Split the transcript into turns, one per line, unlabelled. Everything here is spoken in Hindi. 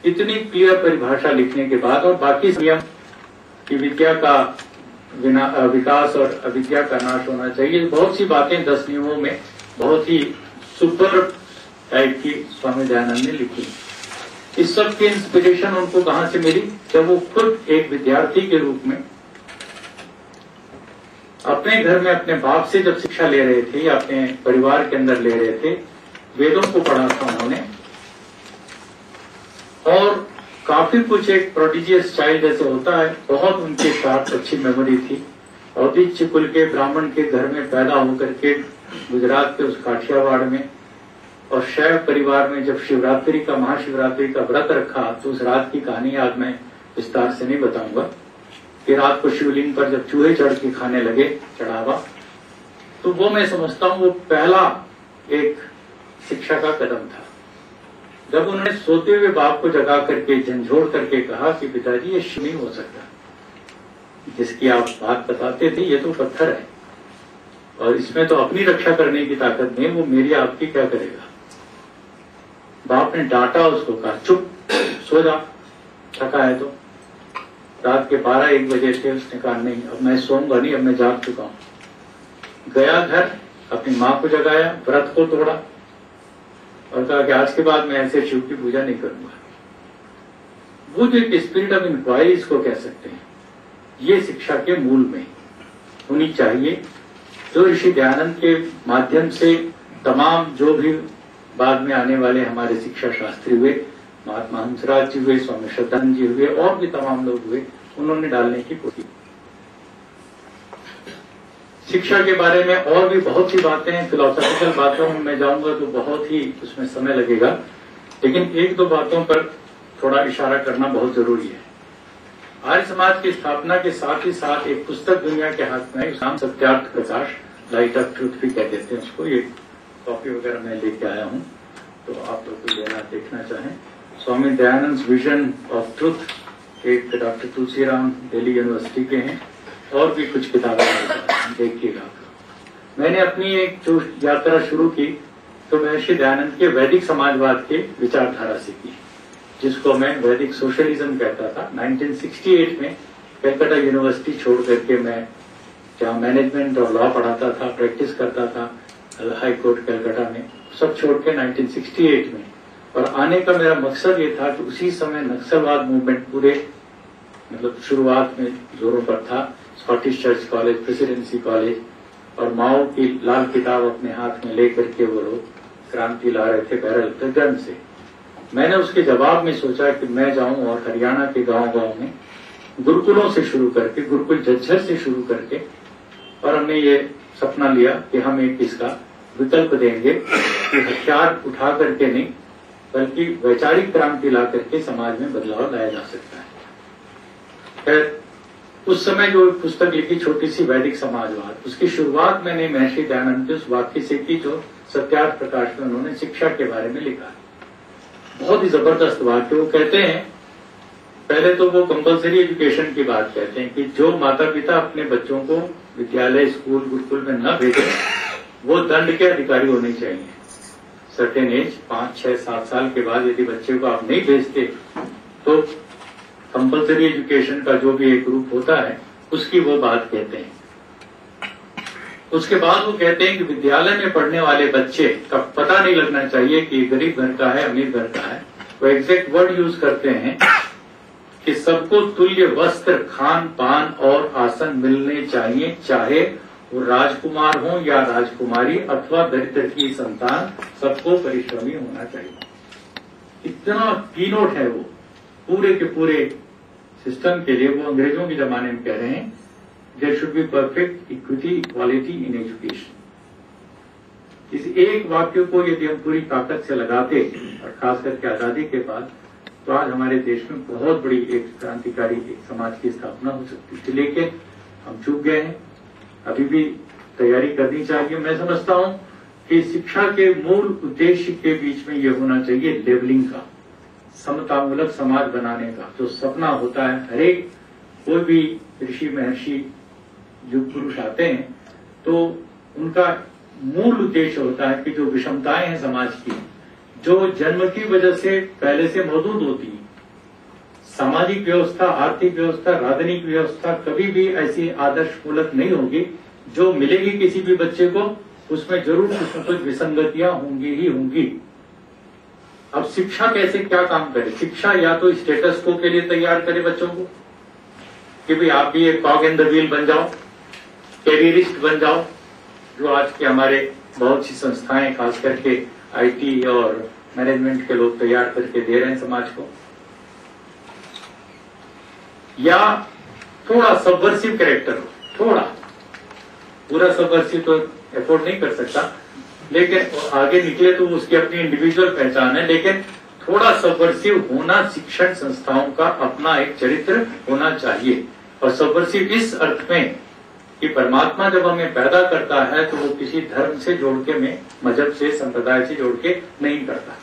इतनी क्लियर परिभाषा लिखने के बाद और बाकी नियम कि विद्या का विकास और अविद्या का नाश होना चाहिए, बहुत सी बातें 10 नियमों में बहुत ही सुपर टाइप की स्वामी दयानंद ने लिखी। इस सब की इंस्पिरेशन उनको कहां से मिली? जब वो खुद एक विद्यार्थी के रूप में अपने घर में अपने बाप से जब शिक्षा ले रहे थे या अपने परिवार के अंदर ले रहे थे, वेदों को पढ़ा था उन्होंने और काफी कुछ एक प्रोडिजियस चाइल्ड जैसे होता है, बहुत उनके साथ अच्छी मेमोरी थी। औदिच्य कुल के ब्राह्मण के घर में पैदा होकर के गुजरात के उस काठियावाड़ में और शैव परिवार में जब शिवरात्रि का महाशिवरात्रि का व्रत रखा तो उस रात की कहानी आज मैं विस्तार से नहीं बताऊंगा कि रात को शिवलिंग पर जब चूहे चढ़ के खाने लगे चढ़ावा, तो वो मैं समझता हूं वो पहला एक शिक्षा का कदम था। जब उन्होंने सोते हुए बाप को जगा करके झंझोड़ करके कहा कि पिताजी ये शिव नहीं हो सकता, जिसकी आप बात बताते थे, ये तो पत्थर है और इसमें तो अपनी रक्षा करने की ताकत नहीं, वो मेरी आपकी क्या करेगा। बाप ने डांटा उसको, कहा चुप सो जा, थका है तो। रात के 12-1 बजे थे, उसने कहा नहीं अब मैं सोऊंगा नहीं, अब मैं जाग चुका हूं। गया घर, अपनी मां को जगाया, व्रत को तोड़ा और कहा कि आज के बाद मैं ऐसे शिव की पूजा नहीं करूंगा। वो जो एक स्पिरिट ऑफ इंक्वायरी इसको कह सकते हैं, ये शिक्षा के मूल में होनी चाहिए, जो ऋषि दयानंद के माध्यम से तमाम जो भी बाद में आने वाले हमारे शिक्षा शास्त्री हुए, महात्मा हंसराज जी हुए, स्वामी श्रद्धानंद जी हुए और भी तमाम लोग हुए, उन्होंने डालने की कोशिश। शिक्षा के बारे में और भी बहुत सी बातें हैं, फिलोसॉफिकल बातों में मैं जाऊंगा तो बहुत ही उसमें समय लगेगा, लेकिन 1-2 बातों पर थोड़ा इशारा करना बहुत जरूरी है। आर्य समाज की स्थापना के साथ ही साथ एक पुस्तक दुनिया के हाथ में है, नाम Satyarth Prakash, light of truth भी कह देते हैं उसको। ये कॉपी वगैरह मैं लेके आया हूं, तो आप लोग को लेना देखना चाहें। Swami Dayanand vision of truth, एक डॉक्टर तुलसीराम दिल्ली यूनिवर्सिटी के हैं, और भी कुछ किताबें देखिएगा। मैंने अपनी एक जो यात्रा शुरू की तो महर्षि दयानंद के वैदिक समाजवाद के विचारधारा से की, जिसको मैं वैदिक सोशलिज्म कहता था। 1968 में कलकत्ता यूनिवर्सिटी छोड़ करके मैं जहाँ मैनेजमेंट और लॉ पढ़ाता था, प्रैक्टिस करता था हाई कोर्ट कलकत्ता में, सब छोड़ के 1968 में, और आने का मेरा मकसद ये था कि उसी समय नक्सलवाद मूवमेंट पूरे मतलब शुरुआत में जोरों पर था। Scottish church college, presidency college और माओ की लाल किताब अपने हाथ में लेकर के वो लोग क्रांति ला रहे थे बैरल गन से। मैंने उसके जवाब में सोचा कि मैं जाऊं और हरियाणा के गांव-गांव में गुरुकुलों से शुरू करके, गुरुकुल झज्जर से शुरू करके, और हमने ये सपना लिया कि हम एक इसका विकल्प देंगे कि हथियार उठा करके नहीं बल्कि वैचारिक क्रांति ला करके समाज में बदलाव लाया जा सकता है। फिर उस समय जो पुस्तक लिखी छोटी सी वैदिक समाजवाद, उसकी शुरुआत मैंने महर्षि दयानंद के उस वाक्य से की जो सत्यार्थ प्रकाश में उन्होंने शिक्षा के बारे में लिखा। बहुत ही जबरदस्त वाक्य। वो कहते हैं, पहले तो वो कंपल्सरी एजुकेशन की बात कहते हैं कि जो माता पिता अपने बच्चों को विद्यालय, स्कूल, गुरुकुल में न भेजे वो दंड के अधिकारी होने चाहिए। सर्टेन एज 5, 6, 7 साल के बाद यदि बच्चे को आप नहीं भेजते तो कंपल्सरी एजुकेशन का जो भी एक ग्रुप होता है उसकी वो बात कहते हैं। उसके बाद वो कहते हैं कि विद्यालय में पढ़ने वाले बच्चे का पता नहीं लगना चाहिए कि गरीब घर का है, अमीर घर का है। वो एग्जैक्ट वर्ड यूज करते हैं कि सबको तुल्य वस्त्र, खान पान और आसन मिलने चाहिए, चाहे वो राजकुमार हो या राजकुमारी अथवा दरिद्र की संतान, सबको परिश्रमी होना चाहिए। इतना कीनोट है वो पूरे के पूरे सिस्टम के लिए। वो अंग्रेजों के जमाने में कह रहे हैं there should be perfect equity equality in education. इस एक वाक्य को यदि हम पूरी ताकत से लगाते और खास करके आजादी के बाद, तो आज हमारे देश में बहुत बड़ी एक क्रांतिकारी एक समाज की स्थापना हो सकती थी। लेकिन हम चूक गए हैं, अभी भी तैयारी करनी चाहिए। मैं समझता हूं कि शिक्षा के मूल उद्देश्य के बीच में ये होना चाहिए लेवलिंग का, समतामूलक समाज बनाने का जो सपना होता है। हरेक कोई भी ऋषि महर्षि युग पुरुष आते हैं तो उनका मूल उद्देश्य होता है कि जो विषमताएं हैं समाज की, जो जन्म की वजह से पहले से मौजूद होती हैं, सामाजिक व्यवस्था, आर्थिक व्यवस्था, राजनीतिक व्यवस्था कभी भी ऐसी आदर्श मूलक नहीं होगी जो मिलेगी किसी भी बच्चे को, उसमें जरूर कुछ न कुछ विसंगतियां होंगी ही होंगी। अब शिक्षा कैसे क्या काम करे? शिक्षा या तो स्टेटस को के लिए तैयार करे बच्चों को कि भाई आप भी एक कॉग इन द व्हील बन जाओ, कैरियरिस्ट बन जाओ, जो आज के हमारे बहुत सी संस्थाएं खास करके आईटी और मैनेजमेंट के लोग तैयार करके दे रहे हैं समाज को, या थोड़ा सबवर्सिव कैरेक्टर हो, थोड़ा, पूरा सबवर्सिव तो एफोर्ड नहीं कर सकता, लेकिन आगे निकले तो उसकी अपनी इंडिविजुअल पहचान है, लेकिन थोड़ा सबवर्सिव होना शिक्षण संस्थाओं का अपना एक चरित्र होना चाहिए। और सबवर्सिव इस अर्थ में कि परमात्मा जब हमें पैदा करता है तो वो किसी धर्म से जोड़ के में, मजहब से, संप्रदाय से जोड़ के नहीं करता।